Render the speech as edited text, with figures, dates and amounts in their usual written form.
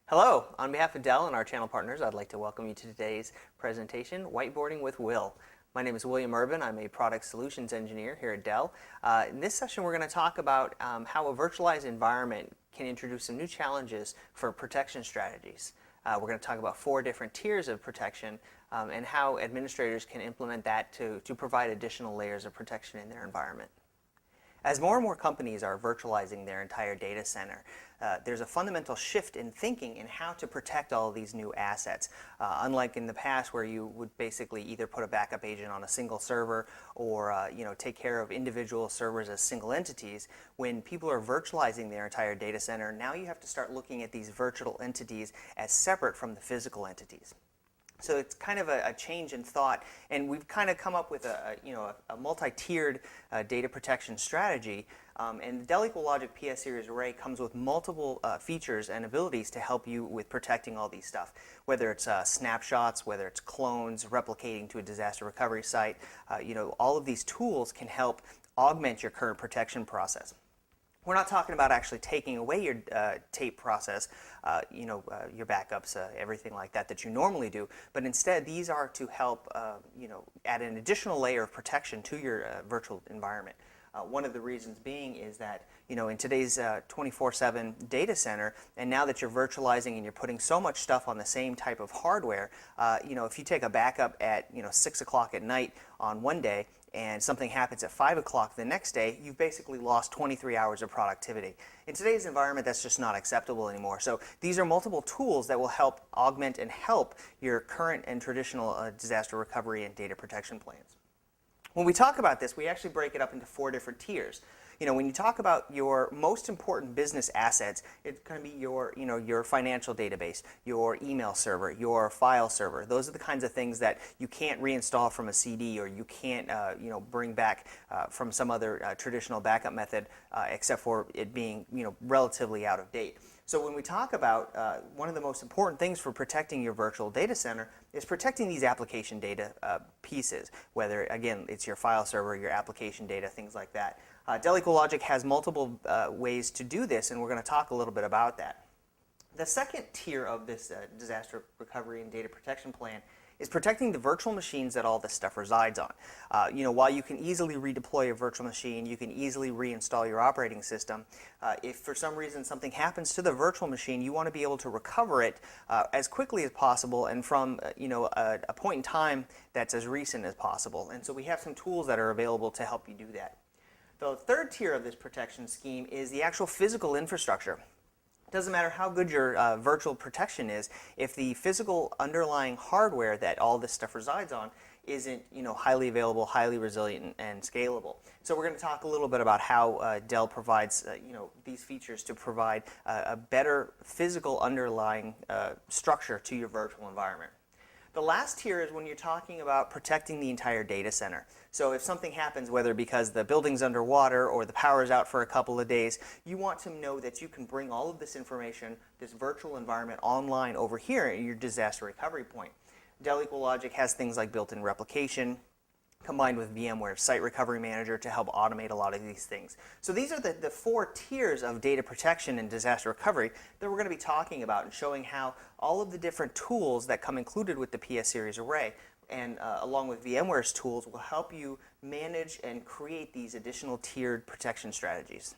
Hello, on behalf of Dell and our channel partners, I'd like to welcome you to today's presentation, Whiteboarding with Will. My name is William Urban. I'm a product solutions engineer here at Dell. In this session, we're going to talk about how a virtualized environment can introduce some new challenges for protection strategies. We're going to talk about 4 different tiers of protection and how administrators can implement that to provide additional layers of protection in their environment. As more and more companies are virtualizing their entire data center, there's a fundamental shift in thinking in how to protect all of these new assets. Unlike in the past where you would basically either put a backup agent on a single server or take care of individual servers as single entities, when people are virtualizing their entire data center, now you have to start looking at these virtual entities as separate from the physical entities. So it's kind of a change in thought, and we've kind of come up with a multi-tiered data protection strategy. And the Dell EqualLogic PS Series Array comes with multiple features and abilities to help you with protecting all these stuff. Whether it's snapshots, whether it's clones, replicating to a disaster recovery site, all of these tools can help augment your current protection process. We're not talking about actually taking away your tape process, your backups, everything like that you normally do, but instead these are to help add an additional layer of protection to your virtual environment. One of the reasons being is that in today's 24/7 data center, and now that you're virtualizing and you're putting so much stuff on the same type of hardware, if you take a backup at 6 o'clock at night on one day, and something happens at 5 o'clock the next day, you've basically lost 23 hours of productivity. In today's environment, that's just not acceptable anymore. So these are multiple tools that will help augment and help your current and traditional disaster recovery and data protection plans. When we talk about this, we actually break it up into 4 different tiers. When you talk about your most important business assets, it's going to be your financial database, your email server, your file server. Those are the kinds of things that you can't reinstall from a CD or you can't bring back from some other traditional backup method except for it being relatively out of date. So when we talk about one of the most important things for protecting your virtual data center is protecting these application data pieces, whether, again, it's your file server, your application data, things like that. Dell EqualLogic has multiple ways to do this, and we're going to talk a little bit about that. The second tier of this disaster recovery and data protection plan is protecting the virtual machines that all this stuff resides on. While you can easily redeploy a virtual machine, you can easily reinstall your operating system. If for some reason something happens to the virtual machine, you want to be able to recover it as quickly as possible and from a point in time that's as recent as possible. And so we have some tools that are available to help you do that. The third tier of this protection scheme is the actual physical infrastructure. It doesn't matter how good your virtual protection is, if the physical underlying hardware that all this stuff resides on isn't highly available, highly resilient, and scalable. So we're going to talk a little bit about how Dell provides these features to provide a better physical underlying structure to your virtual environment. The last tier is when you're talking about protecting the entire data center. So if something happens, whether because the building's underwater or the power's out for a couple of days, you want to know that you can bring all of this information, this virtual environment, online over here at your disaster recovery point. Dell EqualLogic has things like built-in replication, combined with VMware Site Recovery Manager to help automate a lot of these things. So these are the 4 tiers of data protection and disaster recovery that we're going to be talking about and showing how all of the different tools that come included with the PS Series Array and along with VMware's tools will help you manage and create these additional tiered protection strategies.